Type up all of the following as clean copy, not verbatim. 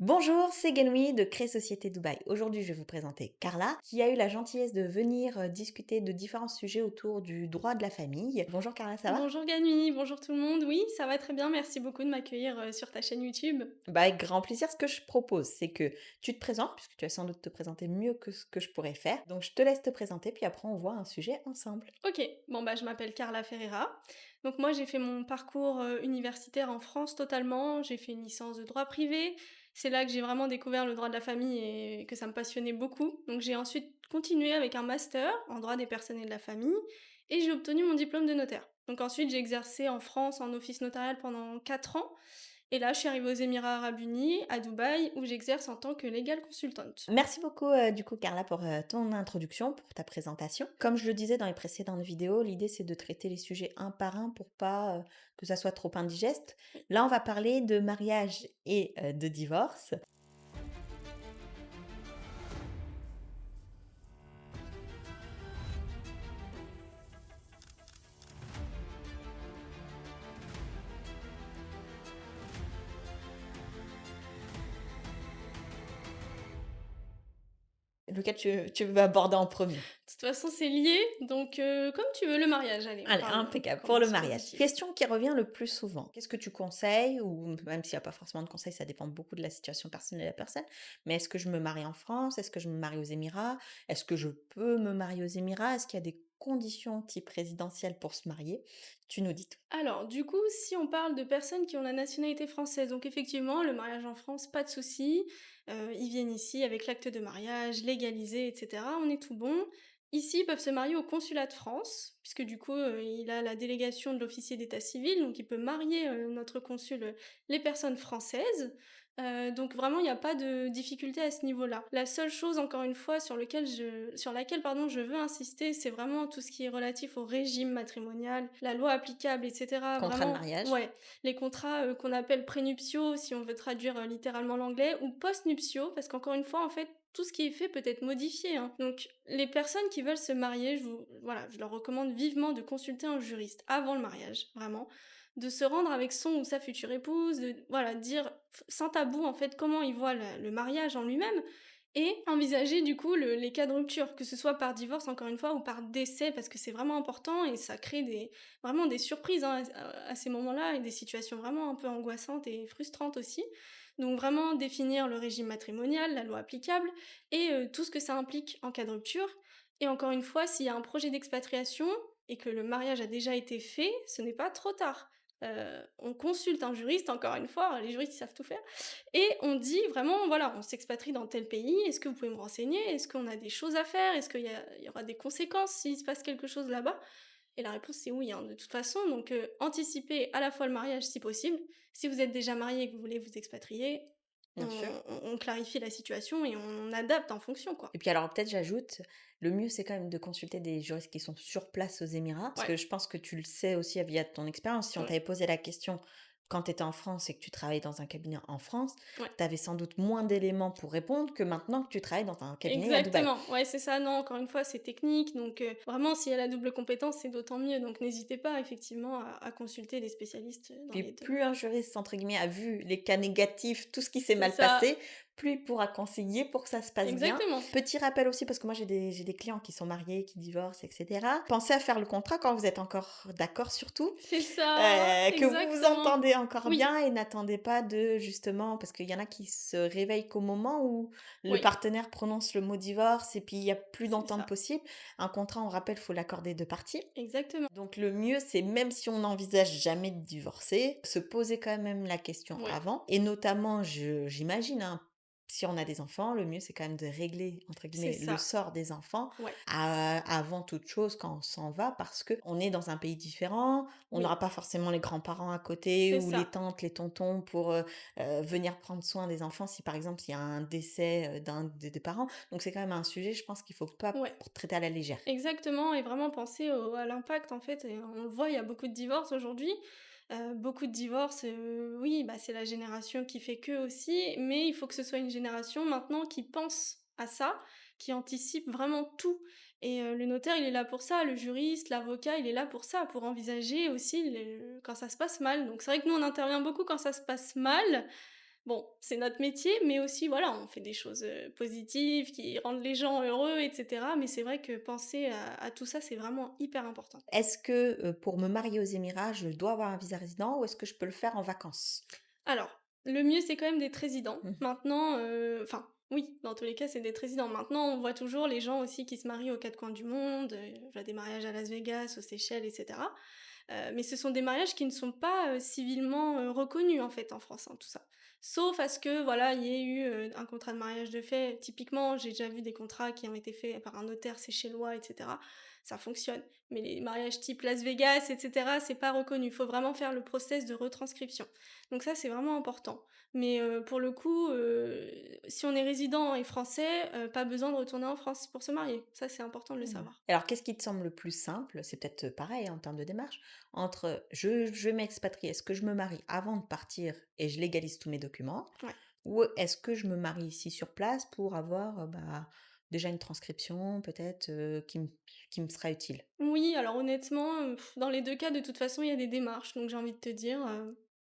Bonjour, c'est Guenouille de Cré Société Dubaï. Aujourd'hui, je vais vous présenter Carla, qui a eu la gentillesse de venir discuter de différents sujets autour du droit de la famille. Bonjour Carla, ça va? Bonjour Gany, bonjour tout le monde. Oui, ça va très bien, merci beaucoup de m'accueillir sur ta chaîne YouTube. Bah, avec grand plaisir. Ce que je propose, c'est que tu te présentes, puisque tu vas sans doute te présenter mieux que ce que je pourrais faire. Donc, je te laisse te présenter, puis après, on voit un sujet ensemble. Ok, bon bah je m'appelle Carla Ferreira. Donc moi j'ai fait mon parcours universitaire en France totalement. J'ai fait une licence de droit privé. C'est là que j'ai vraiment découvert le droit de la famille et que ça me passionnait beaucoup. Donc j'ai ensuite continué avec un master en droit des personnes et de la famille et j'ai obtenu mon diplôme de notaire. Donc ensuite j'ai exercé en France en office notarial pendant 4 ans. Et là, je suis arrivée aux Émirats Arabes Unis, à Dubaï, où j'exerce en tant que legal consultant. Merci beaucoup, du coup, Carla, pour ton introduction, pour ta présentation. Comme je le disais dans les précédentes vidéos, l'idée, c'est de traiter les sujets un par un pour pas que ça soit trop indigeste. Là, on va parler de mariage et de divorce. Lequel tu veux aborder en premier. De toute façon, c'est lié, donc comme tu veux, le mariage. Allez, Allez, on impeccable. Pour le commence mariage. positif. Question qui revient le plus souvent. Qu'est-ce que tu conseilles? Ou même s'il n'y a pas forcément de conseils, ça dépend beaucoup de la situation personnelle de la personne. Mais est-ce que je me marie en France? Est-ce que je me marie aux Émirats? Est-ce que je peux me marier aux Émirats? Est-ce qu'il y a des conditions type résidentielle pour se marier? Tu nous dis tout. Alors, du coup, si on parle de personnes qui ont la nationalité française, donc effectivement, le mariage en France, pas de souci. Ils viennent ici avec l'acte de mariage, légalisé, etc. On est tout bon. Ici, ils peuvent se marier au consulat de France, puisque du coup, il a la délégation de l'officier d'état civil, donc il peut marier notre consul, les personnes françaises. Donc vraiment, il n'y a pas de difficulté à ce niveau-là. La seule chose, encore une fois, sur laquelle pardon, je veux insister, c'est vraiment tout ce qui est relatif au régime matrimonial, la loi applicable, etc. Contrat de Vraiment, mariage? ouais, les contrats qu'on appelle prénuptiaux, si on veut traduire littéralement l'anglais, ou postnuptiaux, parce qu'encore une fois, en fait, tout ce qui est fait peut être modifié, hein. Donc, les personnes qui veulent se marier, voilà, je leur recommande vivement de consulter un juriste avant le mariage, vraiment, de se rendre avec son ou sa future épouse, de voilà, dire sans tabou en fait comment ils voient le mariage en lui-même et envisager du coup les cas de rupture, que ce soit par divorce encore une fois ou par décès parce que c'est vraiment important et ça crée vraiment des surprises hein, à ces moments-là et des situations vraiment un peu angoissantes et frustrantes aussi. Donc vraiment définir le régime matrimonial, la loi applicable et tout ce que ça implique en cas de rupture. Et encore une fois, s'il y a un projet d'expatriation et que le mariage a déjà été fait, ce n'est pas trop tard. On consulte un juriste, encore une fois, les juristes ils savent tout faire, et on dit vraiment, voilà, on s'expatrie dans tel pays, est-ce que vous pouvez me renseigner? Est-ce qu'on a des choses à faire? Est-ce qu'il y aura des conséquences s'il se passe quelque chose là-bas? Et la réponse c'est oui, hein, de toute façon, donc anticipez à la fois le mariage si possible. Si vous êtes déjà marié et que vous voulez vous expatrier, Bien sûr. on clarifie la situation et on adapte en fonction, quoi. Et puis alors peut-être j'ajoute, le mieux c'est quand même de consulter des juristes qui sont sur place aux Émirats, parce Ouais, que je pense que tu le sais aussi via ton expérience. Si on ouais, t'avait posé la question quand tu étais en France et que tu travaillais dans un cabinet en France, ouais. tu avais sans doute moins d'éléments pour répondre que maintenant que tu travailles dans un cabinet à Dubaï. Exactement, ouais, c'est ça. Non, encore une fois, c'est technique, donc vraiment, s'il y a la double compétence, c'est d'autant mieux. Donc n'hésitez pas effectivement à consulter des spécialistes dans Puis les 2. plus un juriste, entre guillemets, a vu les cas négatifs, tout ce qui s'est C'est mal ça, passé, plus il pourra conseiller pour que ça se passe bien. exactement. Petit rappel aussi, parce que moi j'ai des clients qui sont mariés, qui divorcent, et cetera. Pensez à faire le contrat quand vous êtes encore d'accord surtout, C'est ça, que vous vous exactement. entendez encore Oui, bien et n'attendez pas de justement parce qu'il y en a qui se réveillent qu'au moment où le oui, partenaire prononce le mot divorce et puis il y a plus c'est d'entente ça, possible. Un contrat, on rappelle, faut l'accorder des 2 parties. exactement. Donc le mieux, c'est même si on n'envisage jamais de divorcer, se poser quand même la question Ouais, avant et notamment j'imagine, hein, si on a des enfants, le mieux c'est quand même de «régler» entre c'est guillemets le ça. sort des enfants Ouais, avant toute chose quand on s'en va parce qu'on est dans un pays différent, on oui, n'aura pas forcément les grands-parents à côté c'est ou les ça. tantes, les tontons pour, venir prendre soin des enfants si par exemple il y a un décès, d'un des parents. Donc c'est quand même un sujet, je pense qu'il faut pas Ouais. traiter à la légère. Exactement et vraiment penser à l'impact en fait et on le voit, il y a beaucoup de divorces aujourd'hui. Beaucoup de divorces, oui, bah, c'est la génération qui fait que aussi, mais il faut que ce soit une génération maintenant qui pense à ça, qui anticipe vraiment tout et le notaire, il est là pour ça, le juriste, l'avocat, il est là pour ça, pour envisager aussi quand ça se passe mal. Donc c'est vrai que nous, on intervient beaucoup quand ça se passe mal, Bon, c'est notre métier, mais aussi, voilà, on fait des choses, positives qui rendent les gens heureux et cetera, mais c'est vrai que penser à tout ça, c'est vraiment hyper important. Est-ce que, pour me marier aux Émirats, je dois avoir un visa résident ou est-ce que je peux le faire en vacances? Alors, le mieux, c'est quand même d'être résident. Mmh. Maintenant, enfin, oui, dans tous les cas, c'est d'être résident. Maintenant, on voit toujours les gens aussi qui se marient aux 4 coins du monde, je vois des mariages à Las Vegas, aux Seychelles et cetera. Mais ce sont des mariages qui ne sont pas, civilement, reconnus, en fait, en France, hein, tout ça. Sauf à ce que, voilà, il y ait eu, un contrat de mariage de fait. Typiquement, j'ai déjà vu des contrats qui ont été faits par un notaire séchellois et cetera. Ça fonctionne. Mais les mariages type Las Vegas et cetera, c'est pas reconnu. Il faut vraiment faire le process de retranscription. Donc ça, c'est vraiment important. Mais, pour le coup, si on est résident et français, pas besoin de retourner en France pour se marier. Ça, c'est important de le Mmh. savoir. Alors qu'est-ce qui te semble le plus simple? C'est peut-être, pareil, hein, en termes de démarche, entre je vais m'expatrier, est-ce que je me marie avant de partir et je légalise tous mes documents? Ouais. Ou est-ce que je me marie ici sur place pour avoir, bah, déjà une transcription peut-être, qui me sera utile? Oui, alors honnêtement, dans les 2 cas, de toute façon, il y a des démarches, donc j'ai envie de te dire,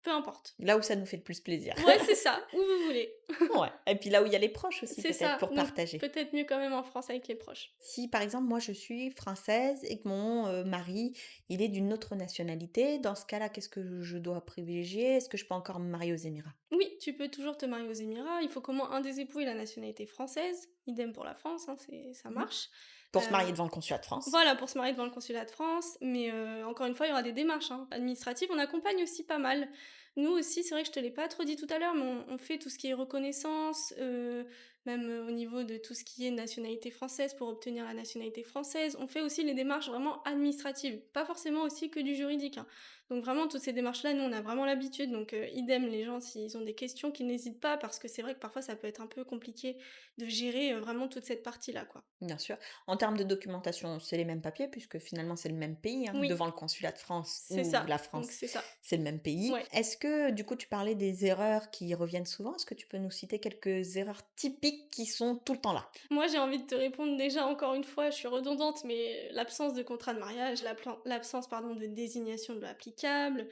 peu importe. Là où ça nous fait le plus plaisir. Ouais, c'est ça, où vous voulez. Ouais, et puis là où il y a les proches aussi C'est peut-être ça, pour donc partager. peut-être mieux quand même en France avec les proches. Si par exemple moi je suis française et que mon, mari, il est d'une autre nationalité, dans ce cas-là, qu'est-ce que je dois privilégier? Est-ce que je peux encore me marier aux Émirats? Oui, tu peux toujours te marier aux Émirats, il faut qu'au moins un des époux ait la nationalité française, idem pour la France, hein, ça Mmh. marche. Pour se marier Heu devant le consulat de France? Voilà, pour se marier devant le consulat de France, mais encore une fois, il y aura des démarches, hein, administratives. On accompagne aussi pas mal. Nous aussi, c'est vrai que je te l'ai pas trop dit tout à l'heure, mais on fait tout ce qui est reconnaissance, même, au niveau de tout ce qui est nationalité française pour obtenir la nationalité française. On fait aussi les démarches vraiment administratives, pas forcément aussi que du juridique, hein. Donc vraiment toutes ces démarches-là, nous, on a vraiment l'habitude, donc idem, les gens s'ils ont des questions, qu'ils n'hésitent pas parce que c'est vrai que parfois ça peut être un peu compliqué de gérer, vraiment toute cette partie-là, quoi. Bien sûr. En termes de documentation, c'est les mêmes papiers puisque finalement c'est le même pays, hein, Oui, devant le consulat de France c'est ou la ça, donc France, c'est ça. c'est le même pays. Ouais. Est-ce que du coup tu parlais des erreurs qui reviennent souvent, est-ce que tu peux nous citer quelques erreurs typiques qui sont tout le temps là? Moi, j'ai envie de te répondre déjà encore une fois, je suis redondante, mais l'absence de contrat de mariage, l'absence, pardon, de désignation de loi applicable.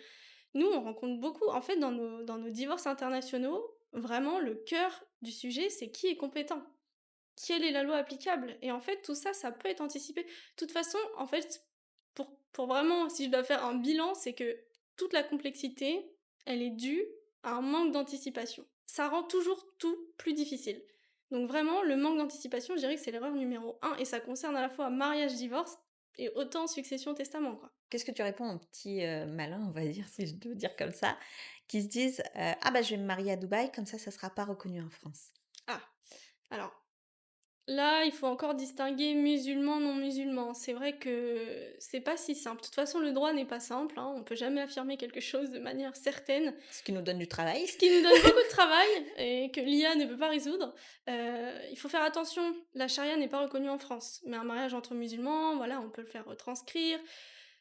Nous, on rencontre beaucoup, en fait, dans nos divorces internationaux, vraiment, le cœur du sujet, c'est qui est compétent? Quelle est la loi applicable? Et en fait, tout ça, ça peut être anticipé. De toute façon, en fait, pour vraiment, si je dois faire un bilan, c'est que toute la complexité, elle est due à un manque d'anticipation. Ça rend toujours tout plus difficile. Donc vraiment, le manque d'anticipation, je dirais que c'est l'erreur numéro un, et ça concerne à la fois mariage, divorce et autant succession, testament, quoi. Qu'est-ce que tu réponds aux petits, malins, on va dire, si je dois dire comme ça, qui se disent, «Ah bah, je vais me marier à Dubaï, comme ça sera pas reconnu en France». Ah, alors là, il faut encore distinguer musulmans, non musulmans. C'est vrai que c'est pas si simple. De toute façon, le droit n'est pas simple, hein, on peut jamais affirmer quelque chose de manière certaine. Ce qui nous donne du travail. Ce qui nous donne beaucoup de travail et que l'IA ne peut pas résoudre. Il faut faire attention, la charia n'est pas reconnue en France, mais un mariage entre musulmans, voilà, on peut le faire retranscrire.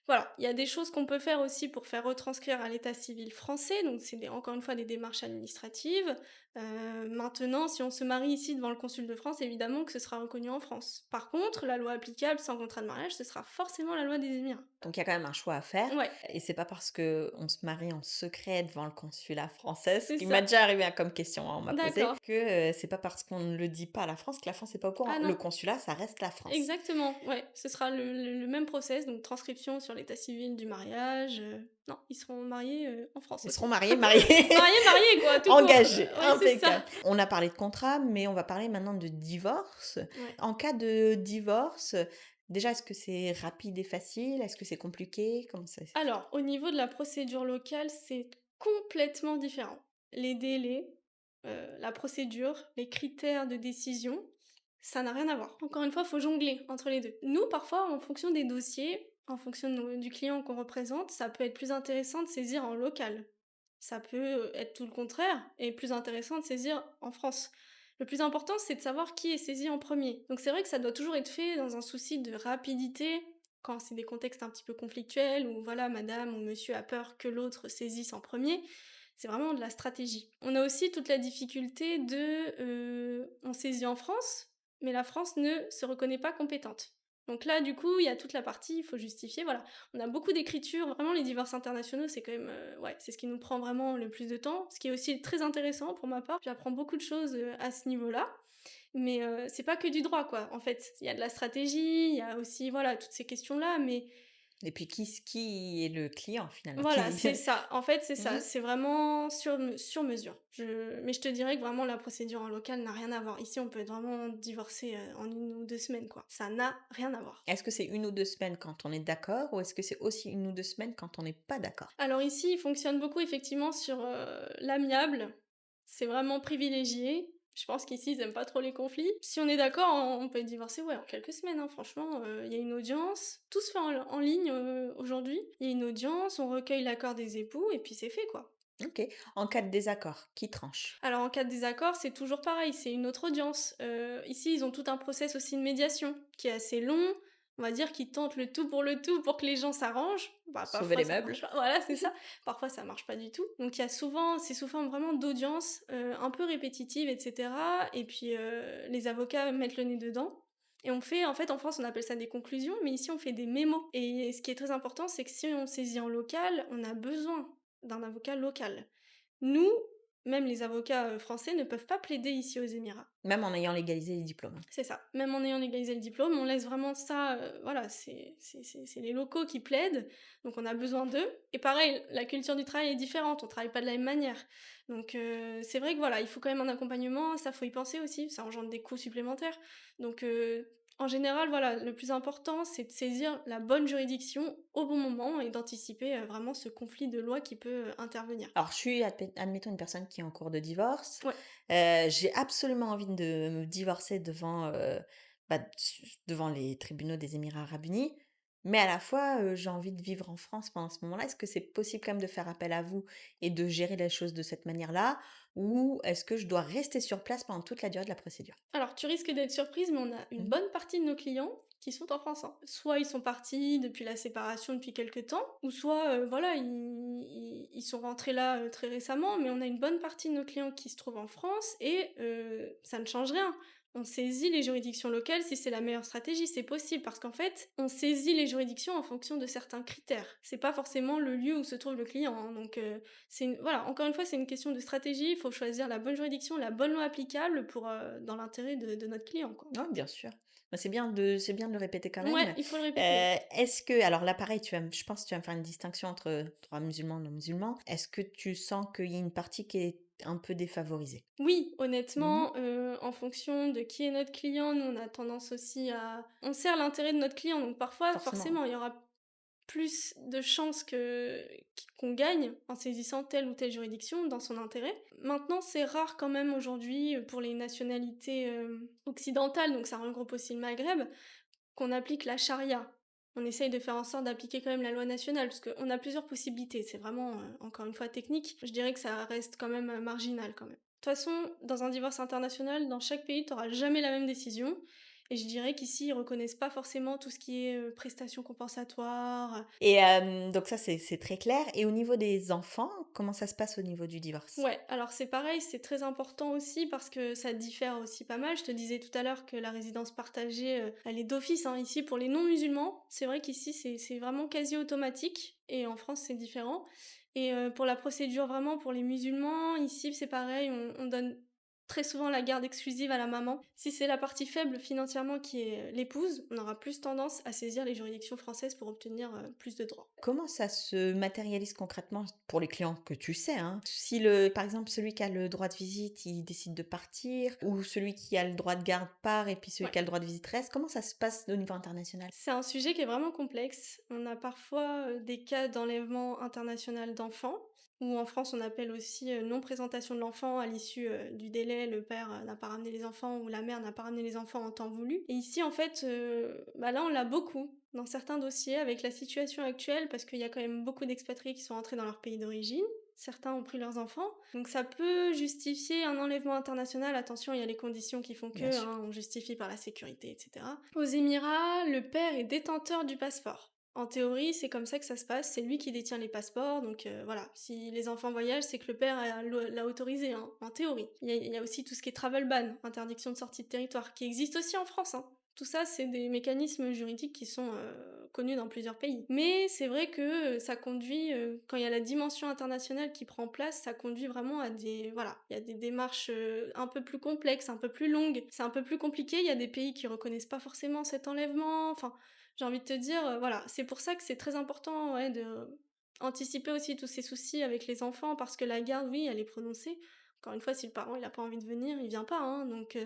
Voilà, il y a des choses qu'on peut faire aussi pour faire retranscrire à l'état civil français, donc c'est encore une fois des démarches administratives. Maintenant, si on se marie ici devant le consul de France, évidemment que ce sera reconnu en France. Par contre, la loi applicable sans contrat de mariage, ce sera forcément la loi des Émirats. Donc il y a quand même un choix à faire Ouais, et c'est pas parce que on se marie en secret devant le consulat français, ce c'est qui m'a ça. déjà arrivé, hein, comme question, hein, on m'a posé, D'accord. que, c'est pas parce qu'on ne le dit pas à la France que la France est pas au courant. Ah Le non. consulat, ça reste la France. Exactement, ouais, ce sera le même process, donc transcription sur l'état civil du mariage, non, ils seront mariés, en France Ils seront aussi. mariés, mariés, Mariés, quoi, tout court, engagés, ouais, c'est ça. impeccable. On a parlé de contrat, mais on va parler maintenant de divorce. Ouais. En cas de divorce, déjà, est-ce que c'est rapide et facile? Est-ce que c'est compliqué? Comment ça se Alors, au niveau de la procédure locale, c'est complètement différent. Les délais, la procédure, les critères de décision, ça n'a rien à voir. Encore une fois, il faut jongler entre les 2. Nous, parfois, en fonction des dossiers, en fonction de du client qu'on représente, ça peut être plus intéressant de saisir en local. Ça peut être tout le contraire et plus intéressant de saisir en France. Le plus important, c'est de savoir qui est saisi en premier. Donc c'est vrai que ça doit toujours être fait dans un souci de rapidité, quand c'est des contextes un petit peu conflictuels où voilà, madame ou monsieur a peur que l'autre saisisse en premier, c'est vraiment de la stratégie. On a aussi toute la difficulté de on saisit en France, mais la France ne se reconnaît pas compétente. Donc là, du coup, il y a toute la partie, il faut justifier, voilà. On a beaucoup d'écriture, vraiment les divorces internationaux, c'est quand même, ouais, c'est ce qui nous prend vraiment le plus de temps, ce qui est aussi très intéressant pour ma part. J'apprends beaucoup de choses, à ce niveau-là, mais c'est pas que du droit, quoi, en fait. Il y a de la stratégie, il y a aussi, voilà, toutes ces questions-là, mais Et puis qui est le client finalement? voilà, Qui c'est ça. En fait, c'est ça. Mmh. C'est vraiment sur mesure. Mais je te dirais que vraiment la procédure en local n'a rien à voir. Ici, on peut être vraiment divorcé, en 1 ou 2 semaines, quoi. Ça n'a rien à voir. Est-ce que c'est 1 ou 2 semaines quand on est d'accord ou est-ce que c'est aussi 1 ou 2 semaines quand on n'est pas d'accord? Alors ici, il fonctionne beaucoup effectivement sur, l'amiable. C'est vraiment privilégié. Je pense qu'ici, ils aiment pas trop les conflits. Si on est d'accord, on peut être divorcé, ouais, en quelques semaines, hein, franchement, il y a une audience. Tout se fait en ligne, aujourd'hui. Il y a une audience, on recueille l'accord des époux et puis c'est fait, quoi. OK. En cas de désaccord, qui tranche? Alors en cas de désaccord, c'est toujours pareil, c'est une autre audience. Ici, ils ont tout un process aussi de médiation qui est assez long. On va dire qu'ils tentent le tout pour que les gens s'arrangent. Bah, Sauver parfois les ça meubles? marche pas. Voilà, c'est ça. Parfois ça marche pas du tout. Donc il y a souvent c'est sous forme vraiment d'audience, un peu répétitive et cetera et puis, les avocats mettent le nez dedans et on fait en fait, en France, on appelle ça des conclusions, mais ici on fait des mémos et ce qui est très important, c'est que si on saisit en local, on a besoin d'un avocat local. Nous, même les avocats, français ne peuvent pas plaider ici aux Émirats. Même en ayant légalisé les diplômes, hein? C'est ça. Même en ayant légalisé le diplôme, on laisse vraiment ça, voilà, c'est les locaux qui plaident, donc on a besoin d'eux et pareil, la culture du travail est différente, on travaille pas de la même manière. Donc c'est vrai que voilà, il faut quand même un accompagnement, ça faut y penser aussi, ça engendre des coûts supplémentaires. Donc en général, voilà, le plus important, c'est de saisir la bonne juridiction au bon moment et d'anticiper, vraiment ce conflit de loi qui peut, intervenir. Alors je suis admettons une personne qui est en cours de divorce, Ouais. j'ai absolument envie de me divorcer devant les tribunaux des Émirats arabes unis, mais à la fois, j'ai envie de vivre en France pendant ce moment-là. Est-ce que c'est possible quand même de faire appel à vous et de gérer les choses de cette manière-là? Ou est-ce que je dois rester sur place pendant toute la durée de la procédure? Alors, tu risques d'être surprise, mais on a une Mmh. bonne partie de nos clients qui sont en France, hein. Soit ils sont partis depuis la séparation depuis quelque temps, ou soit, voilà, ils sont rentrés là, très récemment, mais on a une bonne partie de nos clients qui se trouvent en France et ça ne change rien. On saisit les juridictions locales si c'est la meilleure stratégie, c'est possible parce qu'en fait, on saisit les juridictions en fonction de certains critères. C'est pas forcément le lieu où se trouve le client, hein, donc voilà, encore une fois, c'est une question de stratégie, il faut choisir la bonne juridiction, la bonne loi applicable pour, dans l'intérêt de notre client, quoi. Ouais, bien sûr. Bah, c'est bien de le répéter quand même. Ouais, il faut le répéter, ouais. Est-ce que alors là pareil, je pense que tu vas me faire une distinction entre droit musulman, non musulman. Est-ce que tu sens qu'il y a une partie qui est un peu défavorisée? Oui, Mmh. honnêtement, en fonction de qui est notre client, nous, on a tendance aussi à on sert l'intérêt de notre client, donc parfois, Forcément, forcément, il y aura plus de chances qu'on gagne en saisissant telle ou telle juridiction dans son intérêt. Maintenant, c'est rare quand même aujourd'hui, pour les nationalités, occidentales, donc ça regroupe aussi le Maghreb, qu'on applique la charia. On essaye de faire en sorte d'appliquer quand même la loi nationale, parce qu'on a plusieurs possibilités. C'est vraiment, encore une fois, technique. Je dirais que ça reste quand même, marginal quand même. De toute façon, dans un divorce international, dans chaque pays, tu auras jamais la même décision. Et je dirais qu'ici, ils reconnaissent pas forcément tout ce qui est, prestations compensatoires. et donc ça c'est très clair et au niveau des enfants, comment ça se passe au niveau du divorce? Ouais, alors c'est pareil, c'est très important aussi parce que ça diffère aussi pas mal. Je te disais tout à l'heure que la résidence partagée, elle est d'office, hein, ici pour les non-musulmans. C'est vrai qu'ici c'est vraiment quasi automatique et en France c'est différent. Et pour la procédure vraiment pour les musulmans, ici c'est pareil, on donne très souvent la garde exclusive à la maman. Si c'est la partie faible financièrement qui est l'épouse, on aura plus tendance à saisir les juridictions françaises pour obtenir plus de droits. Comment ça se matérialise concrètement pour les clients que tu sais, hein? Si par exemple, celui qui a le droit de visite, il décide de partir ou celui qui a le droit de garde part et puis celui Ouais. qui a le droit de visite reste, comment ça se passe au niveau international? C'est un sujet qui est vraiment complexe. On a parfois, des cas d'enlèvement international d'enfants, ou en France on appelle aussi, non-présentation de l'enfant à l'issue, du délai. Le père, n'a pas ramené les enfants ou la mère n'a pas ramené les enfants en temps voulu. Et ici en fait, bah, là on l'a beaucoup dans certains dossiers avec la situation actuelle parce qu'il y a quand même beaucoup d'expatriés qui sont rentrés dans leur pays d'origine. Certains ont pris leurs enfants, donc ça peut justifier un enlèvement international. Attention, il y a les conditions qui font Bien que, sûr. hein, on justifie par la sécurité et cetera. Aux Émirats, le père est détenteur du passeport. En théorie, c'est comme ça que ça se passe, c'est lui qui détient les passeports, donc voilà. Si les enfants voyagent, c'est que le père l'a autorisé, hein, en théorie. Il y a aussi tout ce qui est travel ban, interdiction de sortie de territoire, qui existe aussi en France, hein. Tout ça, c'est des mécanismes juridiques qui sont, connus dans plusieurs pays. Mais c'est vrai que, ça conduit, quand il y a la dimension internationale qui prend place, ça conduit vraiment à des voilà, il y a des démarches, un peu plus complexes, un peu plus longues. C'est un peu plus compliqué, il y a des pays qui reconnaissent pas forcément cet enlèvement, enfin j'ai envie de te dire, voilà, c'est pour ça que c'est très important, ouais, de anticiper aussi tous ces soucis avec les enfants parce que la garde, oui, elle est prononcée. Encore une fois, si le parent, il a pas envie de venir, il vient pas, hein, donc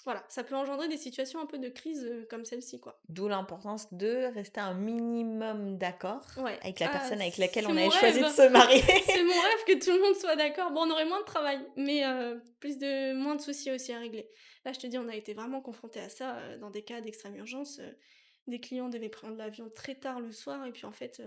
voilà, ça peut engendrer des situations un peu de crise, comme celle-ci, quoi. D'où l'importance de rester un minimum d'accord Ouais. avec la Ah, personne avec laquelle c'est on mon avait choisi de rêve! se marier. C'est mon rêve que tout le monde soit d'accord. Bon, on aurait moins de travail, mais moins de soucis aussi à régler. Là, je te dis, on a été vraiment confrontés à ça, dans des cas d'extrême urgence, des clients devaient prendre l'avion très tard le soir et puis en fait,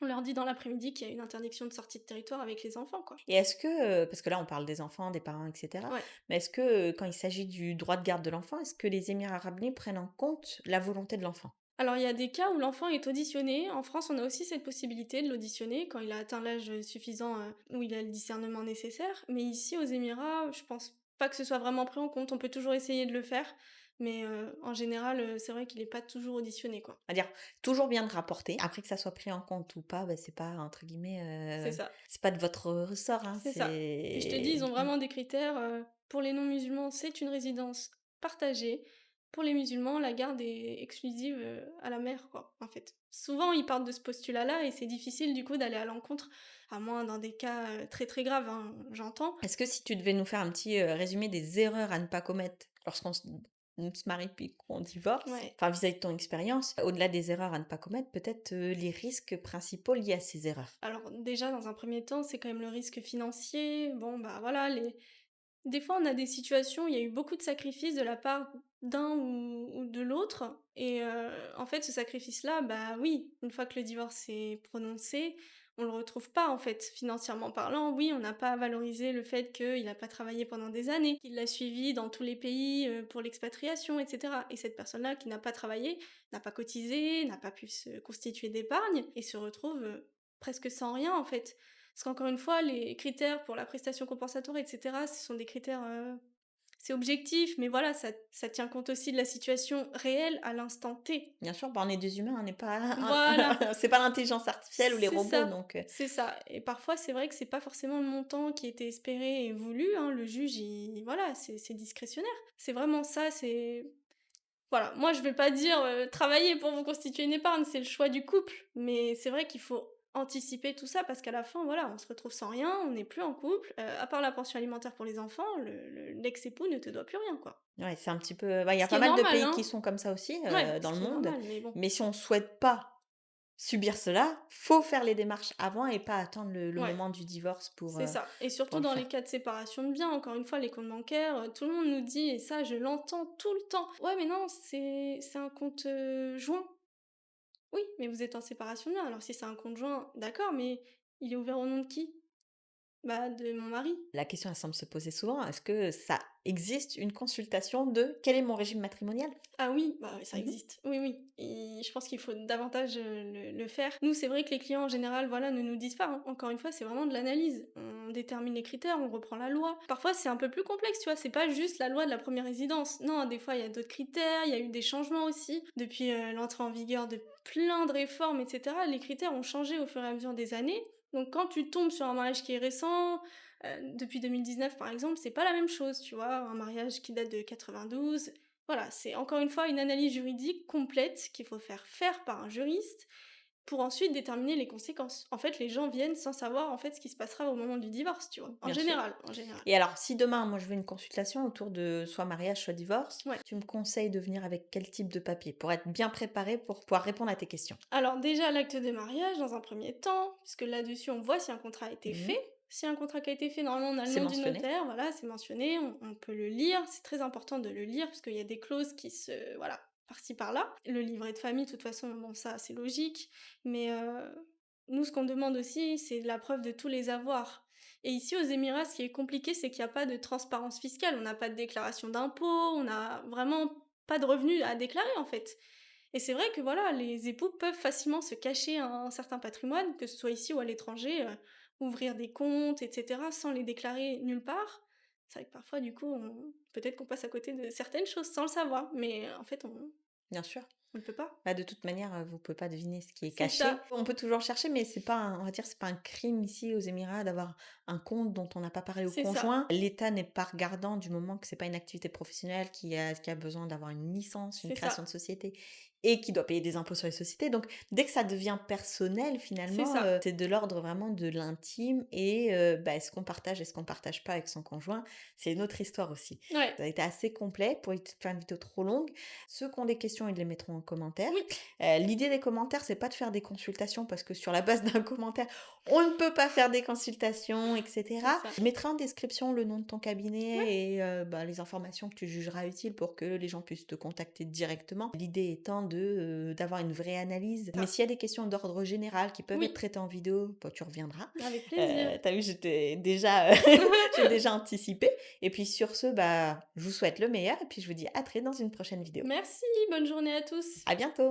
on leur dit dans l'après-midi qu'il y a une interdiction de sortie de territoire avec les enfants, quoi. Et est-ce que, parce que là on parle des enfants, des parents et cetera, Ouais. mais est-ce que, quand il s'agit du droit de garde de l'enfant, est-ce que les Émirats arabes unis prennent en compte la volonté de l'enfant? Alors il y a des cas où l'enfant est auditionné. En France, on a aussi cette possibilité de l'auditionner quand il a atteint l'âge, suffisant, où il a le discernement nécessaire. Mais ici, aux Émirats, je pense pas que ce soit vraiment pris en compte. On peut toujours essayer de le faire, mais en général, c'est vrai qu'il est pas toujours auditionné, quoi. C'est-à-dire, toujours bien de rapporter, après que ça soit pris en compte ou pas, bah, c'est pas entre C'est guillemets, ça, c'est pas de votre ressort, hein, c'est ça. Et je te dis, ils ont mmh, vraiment des critères, pour les non-musulmans, c'est une résidence partagée. Pour les musulmans, la garde est exclusive, à la mère, quoi, en fait. Souvent, ils partent de ce postulat-là et c'est difficile, du coup, d'aller à l'encontre, à moins dans des cas, très, très graves, hein, j'entends. Est-ce que si tu devais nous faire un petit, résumé des erreurs à ne pas commettre lorsqu'on se marie puis qu'on divorce, Ouais. enfin vis-à-vis de ton expérience, au-delà des erreurs à ne pas commettre, peut-être, les risques principaux liés à ces erreurs? Alors déjà, dans un premier temps, c'est quand même le risque financier. Bon, bah, voilà, les des fois, on a des situations où il y a eu beaucoup de sacrifices de la part d'un ou de l'autre et en fait, ce sacrifice-là, bah, oui, une fois que le divorce est prononcé, on le retrouve pas, en fait, financièrement parlant. Oui, on n'a pas valorisé le fait qu'il a pas travaillé pendant des années, qu'il l'a suivi dans tous les pays, pour l'expatriation et cetera et cette personne-là qui n'a pas travaillé, n'a pas cotisé, n'a pas pu se constituer d'épargne et se retrouve, presque sans rien, en fait. Parce qu'encore une fois, les critères pour la prestation compensatoire et cetera, ce sont des critères, c'est objectif, mais voilà, ça tient compte aussi de la situation réelle à l'instant T. Bien sûr, bah, on est des humains, on n'est pas Voilà, c'est pas l'intelligence artificielle ou les c'est robots ça, donc. c'est ça et parfois, c'est vrai que c'est pas forcément le montant qui était espéré et voulu, hein. Le juge, il voilà, c'est discrétionnaire. C'est vraiment ça, c'est voilà, moi je vais pas dire, travaillez pour vous constituer une épargne, c'est le choix du couple, mais c'est vrai qu'il faut anticiper tout ça parce qu'à la fin, voilà, on se retrouve sans rien, on n'est plus en couple, à part la pension alimentaire pour les enfants, le l'ex-époux ne te doit plus rien, quoi. Ouais, c'est un petit peu bah, il y Ce a qui pas est mal de normal, pays qui hein? sont comme ça aussi, Ouais, dans ce le qui est monde, normal, mais bon, mais si on souhaite pas subir cela, faut faire les démarches avant et pas attendre le ouais, moment du divorce c'est ça et pour surtout le dans les faire. cas de séparation de biens, encore une fois, les comptes bancaires, tout le monde nous dit et ça je l'entends tout le temps: «Ouais, mais non, c'est un compte, joint». Oui, mais vous êtes en séparation de biens, alors si c'est un compte joint, d'accord, mais il est ouvert au nom de qui? Bah, de mon mari. La question, elle semble se poser souvent, est-ce que ça existe une consultation de: «Quel est mon régime matrimonial?» Ah oui, bah, oui, ça Mmh. existe. Oui, oui et je pense qu'il faut davantage, le faire. Nous, c'est vrai que les clients, en général, voilà, ne nous disent pas, hein. Encore une fois, c'est vraiment de l'analyse. On détermine les critères, on reprend la loi. Parfois, c'est un peu plus complexe, tu vois? C'est pas juste la loi de la première résidence. Non, des fois, il y a d'autres critères, il y a eu des changements aussi. Depuis, l'entrée en vigueur de plein de réformes et cetera, les critères ont changé au fur et à mesure des années. Donc quand tu tombes sur un mariage qui est récent, depuis 2019 par exemple, c'est pas la même chose, tu vois? Un mariage qui date de 92, voilà, c'est encore une fois une analyse juridique complète qu'il faut faire par un juriste pour ensuite déterminer les conséquences. En fait, les gens viennent sans savoir en fait ce qui se passera au moment du divorce, tu vois? En Bien sûr. général, en général. Et alors, si demain, moi, je veux une consultation autour de soit mariage, soit divorce, Ouais. tu me conseilles de venir avec quel type de papier? Pour être bien préparée, pour pouvoir répondre à tes questions? Alors déjà l'acte de mariage dans un premier temps, puisque là-dessus on voit si un contrat a été Mmh. fait. Si un contrat qui a été fait, normalement on a le C'est nom du mentionné? notaire, voilà, c'est mentionné, on peut le lire, c'est très important de le lire parce qu'il y a des clauses qui se voilà, par-ci par-là. Le livret de famille, de toute façon, bon ça c'est logique, mais nous ce qu'on demande aussi, c'est la preuve de tous les avoirs. Et ici aux Émirats, ce qui est compliqué, c'est qu'il n'y a pas de transparence fiscale, on n'a pas de déclaration d'impôts, on n'a vraiment pas de revenus à déclarer en fait. Et c'est vrai que voilà, les époux peuvent facilement se cacher un certain patrimoine, que ce soit ici ou à l'étranger, ouvrir des comptes et cetera, sans les déclarer nulle part. C'est vrai que parfois du coup, on peut-être qu'on passe à côté de certaines choses sans le savoir, mais en fait Bien sûr. on ne peut pas. Bah, de toute manière, vous pouvez pas deviner ce qui est C'est caché. ça, On peut toujours chercher, mais c'est pas un on va dire, c'est pas un crime ici aux Émirats d'avoir un compte dont on n'a pas parlé au c'est ça. conjoint. L'État n'est pas regardant du moment que c'est pas une activité professionnelle qui a besoin d'avoir une licence, une C'est création ça, de société et qui doit payer des impôts sur les sociétés. Donc dès que ça devient personnel c'est finalement, ça. c'est de l'ordre vraiment de l'intime et bah, est-ce qu'on partage, est-ce qu'on partage pas avec son conjoint? C'est une autre histoire aussi. Ouais, Ça a été assez complet pour éviter de faire une vidéo trop longue. Ceux qui ont des questions, ils les mettront en commentaire. oui, L'idée des commentaires, c'est pas de faire des consultations parce que sur la base d'un commentaire, on ne peut pas faire des consultations et c'est cetera. ça. Je mettrai en description le nom de ton Ouais, cabinet et bah, les informations que tu jugeras utiles pour que les gens puissent te contacter directement. L'idée étant d'avoir une vraie analyse. Mais ça. s'il y a des questions d'ordre général qui peuvent être Oui, traitées en vidéo, bah, tu reviendras. avec plaisir. Tu vu, j'étais déjà, j'ai déjà anticipé et puis sur ce, bah, je vous souhaite le meilleur et puis je vous dis à très dans une prochaine vidéo. Merci, bonne journée à tous. À bientôt.